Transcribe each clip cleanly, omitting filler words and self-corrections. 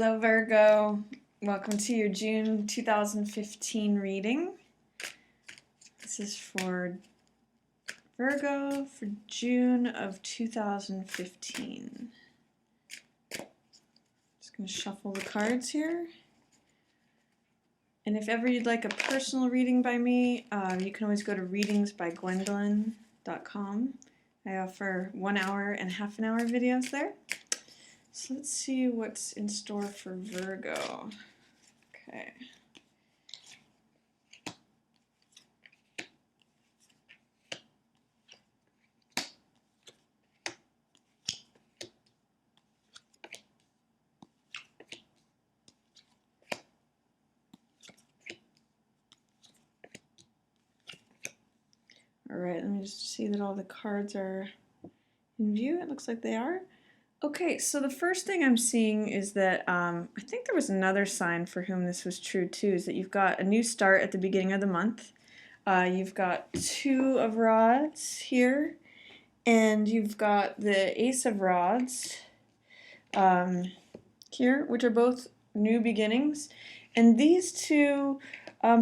Hello Virgo, welcome to your June 2015 reading. This is for Virgo for June of 2015. Just going to shuffle the cards here. And if ever you'd like a personal reading by me, you can always go to readingsbygwendolyn.com. I offer 1 hour and half an hour videos there. So let's see what's in store for Virgo. Okay. All right, let me just see that all the cards are in view. It looks like they are. Okay, so the first thing I'm seeing is that I think there was another sign for whom this was true too, is that you've got a new start at the beginning of the month. You've got 2 of Rods here, and you've got the Ace of Rods here, which are both new beginnings. And these two,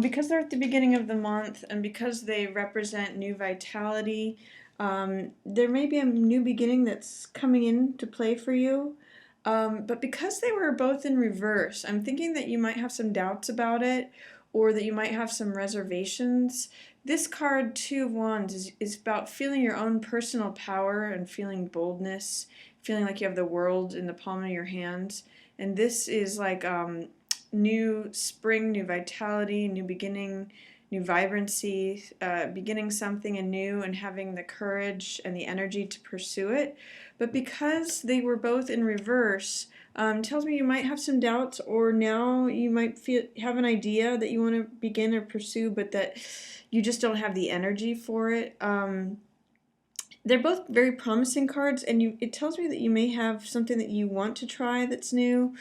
because they're at the beginning of the month and because they represent new vitality, there may be a new beginning that's coming into play for you, but because they were both in reverse, I'm thinking that you might have some doubts about it, or that you might have some reservations. This card, 2 of Wands, is about feeling your own personal power and feeling boldness, feeling like you have the world in the palm of your hands. And this is like new spring, new vitality, new beginning, new vibrancy, beginning something anew and having the courage and the energy to pursue it. But because they were both in reverse, tells me you might have some doubts, or now you might have an idea that you want to begin or pursue, but that you just don't have the energy for it. They're both very promising cards, and it tells me that you may have something that you want to try that's new,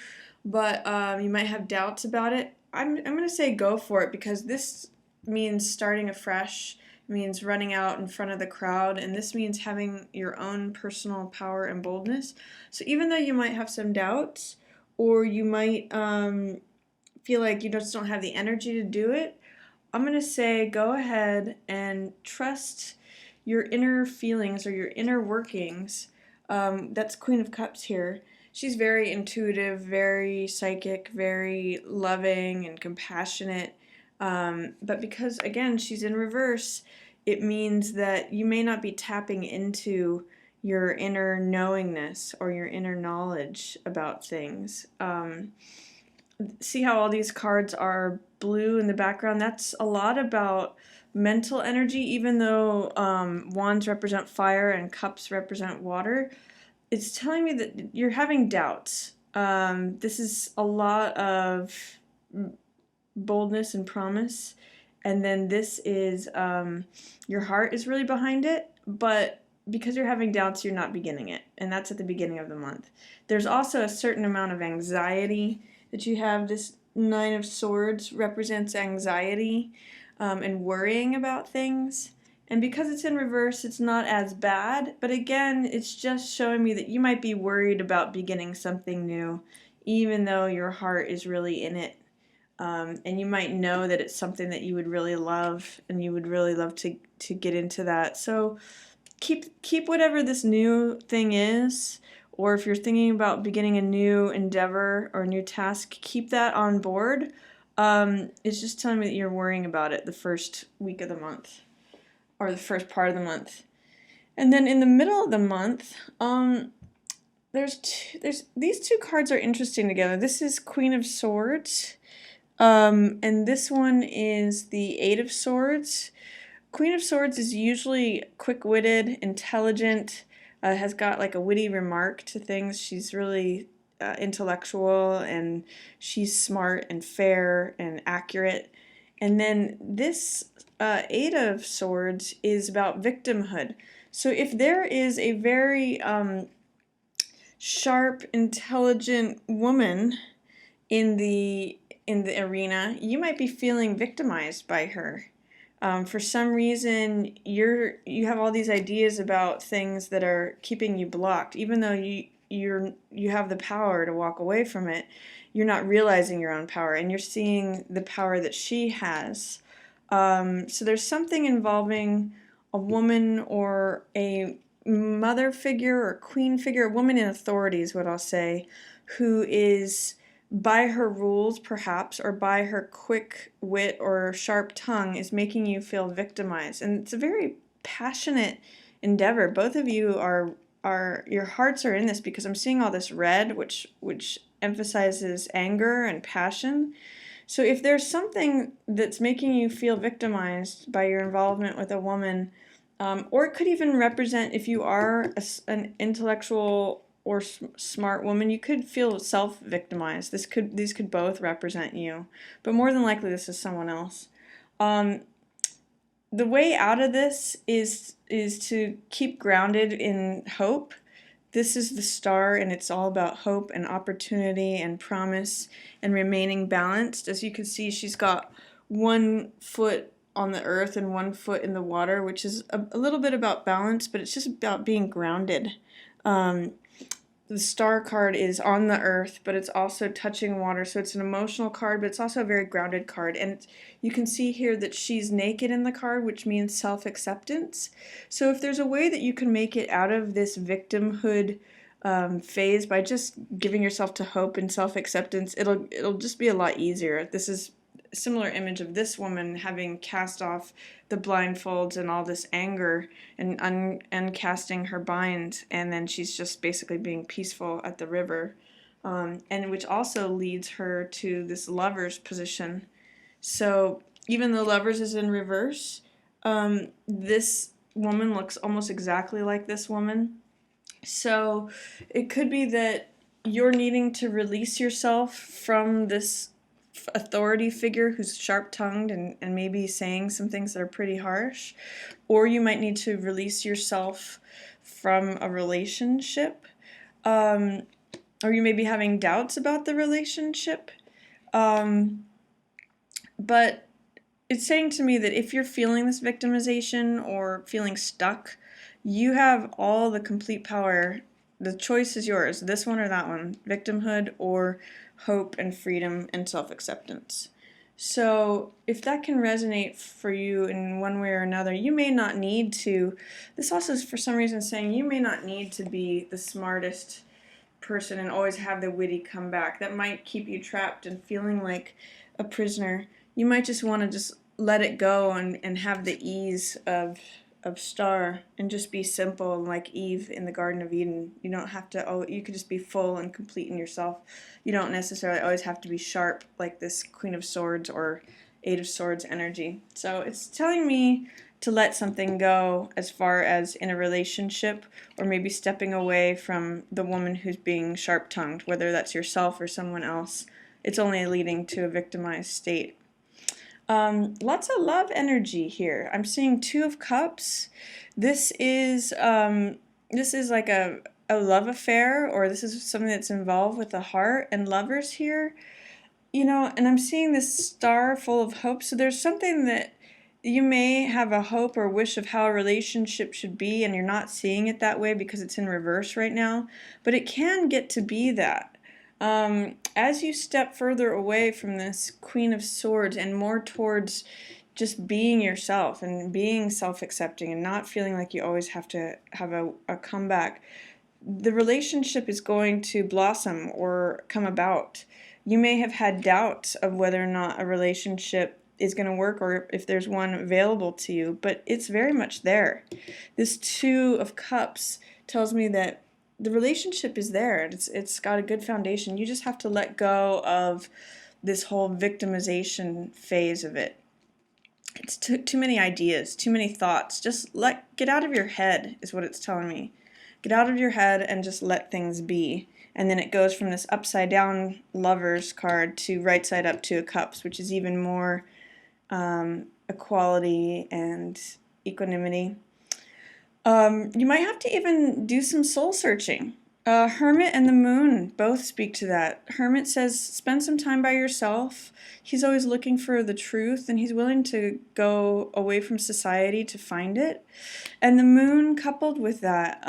but you might have doubts about it. I'm going to say go for it, because this means starting afresh, means running out in front of the crowd, and this means having your own personal power and boldness. So even though you might have some doubts, or you might feel like you just don't have the energy to do it, I'm going to say go ahead and trust your inner feelings or your inner workings. That's Queen of Cups here. She's very intuitive, very psychic, very loving and compassionate. But because, again, she's in reverse, it means that you may not be tapping into your inner knowingness or your inner knowledge about things. See how all these cards are blue in the background? That's a lot about mental energy, even though wands represent fire and cups represent water. It's telling me that you're having doubts. This is a lot of boldness and promise, and then this is your heart is really behind it, but because you're having doubts, you're not beginning it, and that's at the beginning of the month. There's also a certain amount of anxiety that you have. This 9 of Swords represents anxiety and worrying about things, and because it's in reverse, it's not as bad, but again, it's just showing me that you might be worried about beginning something new, even though your heart is really in it. And you might know that it's something that you would really love, and you would really love to get into that. So keep whatever this new thing is, or if you're thinking about beginning a new endeavor or a new task, keep that on board. It's just telling me that you're worrying about it the first week of the month, or the first part of the month. And then in the middle of the month, these 2 cards are interesting together. This is Queen of Swords. And this one is the 8 of Swords. Queen of Swords is usually quick-witted, intelligent, has got like a witty remark to things. She's really intellectual, and she's smart and fair and accurate. And then this 8 of Swords is about victimhood. So if there is a very sharp, intelligent woman in the arena, you might be feeling victimized by her. For some reason, you have all these ideas about things that are keeping you blocked, even though you you have the power to walk away from it, you're not realizing your own power, and you're seeing the power that she has. So there's something involving a woman or a mother figure or queen figure, a woman in authority is what I'll say, who is by her rules perhaps, or by her quick wit or sharp tongue, is making you feel victimized. And it's a very passionate endeavor. Both of you are your hearts are in this, because I'm seeing all this red, which emphasizes anger and passion. So if there's something that's making you feel victimized by your involvement with a woman, or it could even represent, if you are an intellectual or smart woman, you could feel self-victimized. These could both represent you, but more than likely this is someone else. The way out of this is to keep grounded in hope. This is the star, and it's all about hope and opportunity and promise and remaining balanced. As you can see, she's got one foot on the earth and one foot in the water, which is a little bit about balance, but it's just about being grounded. The star card is on the earth, but it's also touching water, so it's an emotional card, but it's also a very grounded card. And you can see here that she's naked in the card, which means self-acceptance. So if there's a way that you can make it out of this victimhood phase by just giving yourself to hope and self-acceptance, it'll just be a lot easier. This is a similar image of this woman having cast off the blindfolds and all this anger and uncasting her binds, and then she's just basically being peaceful at the river, and which also leads her to this lover's position. So even though lovers is in reverse, this woman looks almost exactly like this woman. So it could be that you're needing to release yourself from this authority figure who's sharp-tongued and maybe saying some things that are pretty harsh, or you might need to release yourself from a relationship, or you may be having doubts about the relationship, but it's saying to me that if you're feeling this victimization or feeling stuck, you have all the complete power. The choice is yours, this one or that one, victimhood or hope and freedom and self-acceptance. So if that can resonate for you in one way or another, you may not need to, this also is for some reason saying you may not need to be the smartest person and always have the witty comeback. That might keep you trapped and feeling like a prisoner. You might just want to just let it go and have the ease of star and just be simple, like Eve in the Garden of Eden. You don't have to, you could just be full and complete in yourself. You don't necessarily always have to be sharp like this Queen of Swords or Eight of Swords energy. So it's telling me to let something go as far as in a relationship, or maybe stepping away from the woman who's being sharp-tongued, whether that's yourself or someone else. It's only leading to a victimized state. Lots of love energy here. I'm seeing Two of Cups. This is like a love affair, or this is something that's involved with the heart and lovers here. You know, and I'm seeing this star full of hope. So there's something that you may have a hope or wish of how a relationship should be, and you're not seeing it that way because it's in reverse right now. But it can get to be that. As you step further away from this Queen of Swords and more towards just being yourself and being self-accepting and not feeling like you always have to have a comeback, the relationship is going to blossom or come about. You may have had doubts of whether or not a relationship is going to work or if there's one available to you, but it's very much there. This Two of Cups tells me that the relationship is there. It's got a good foundation. You just have to let go of this whole victimization phase of it. It's too many ideas, too many thoughts. Just get out of your head is what it's telling me. Get out of your head and just let things be. And then it goes from this upside down Lovers card to right side up Two of Cups, which is even more equality and equanimity. You might have to even do some soul searching. Hermit and the Moon both speak to that. Hermit says spend some time by yourself. He's always looking for the truth, and he's willing to go away from society to find it. And the Moon, coupled with that,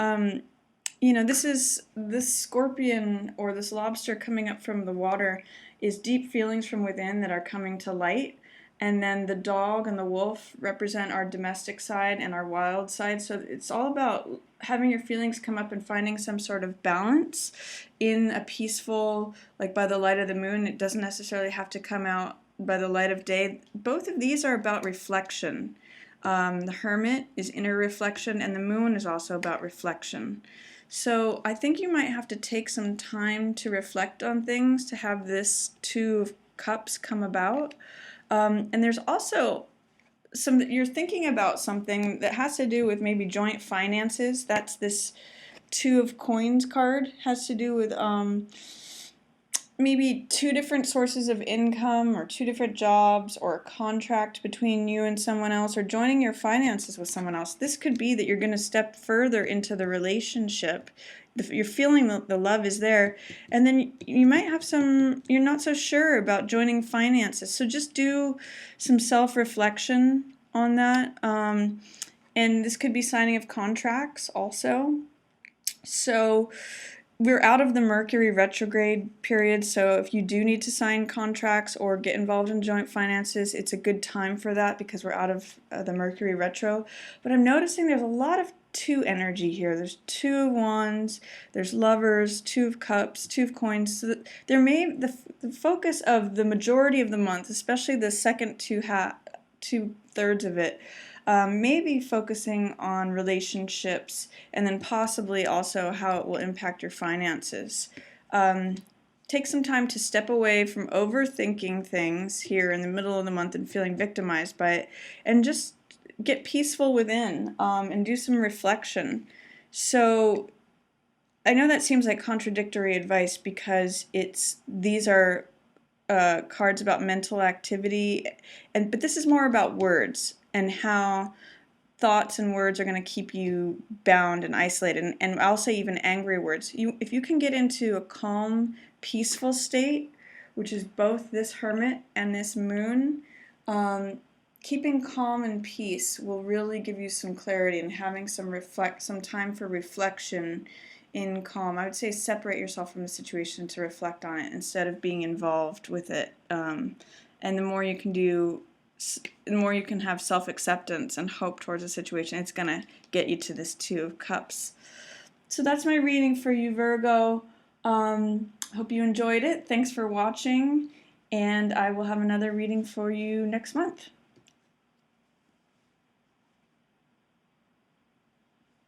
this scorpion or this lobster coming up from the water is deep feelings from within that are coming to light. And then the dog and the wolf represent our domestic side and our wild side. So it's all about having your feelings come up and finding some sort of balance in a peaceful, like by the light of the moon. It doesn't necessarily have to come out by the light of day. Both of these are about reflection. The Hermit is inner reflection, and the moon is also about reflection. So I think you might have to take some time to reflect on things to have this Two of Cups come about. And there's also you're thinking about something that has to do with maybe joint finances. That's this Two of Coins card, has to do with maybe two different sources of income or two different jobs or a contract between you and someone else or joining your finances with someone else. This could be that you're going to step further into the relationship. You're feeling the love is there, and then you might have you're not so sure about joining finances. So just do some self-reflection on that. And this could be signing of contracts also. So we're out of the Mercury retrograde period, so if you do need to sign contracts or get involved in joint finances, it's a good time for that because we're out of the Mercury retro. But I'm noticing there's a lot of two energy here. There's Two of Wands, there's Lovers, Two of Cups, Two of Coins. So there may the focus of the majority of the month, especially the second two-thirds of it, maybe focusing on relationships and then possibly also how it will impact your finances. Take some time to step away from overthinking things here in the middle of the month and feeling victimized by it, and just get peaceful within and do some reflection. So I know that seems like contradictory advice because these are cards about mental activity, but this is more about words and how thoughts and words are going to keep you bound and isolated, and I'll say even angry words. If you can get into a calm, peaceful state, which is both this Hermit and this Moon, keeping calm and peace will really give you some clarity, and having some time for reflection in calm. I would say separate yourself from the situation to reflect on it instead of being involved with it. And the more you can do, the more you can have self-acceptance and hope towards a situation, it's going to get you to this Two of Cups. So that's my reading for you, Virgo. Hope you enjoyed it. Thanks for watching, and I will have another reading for you next month.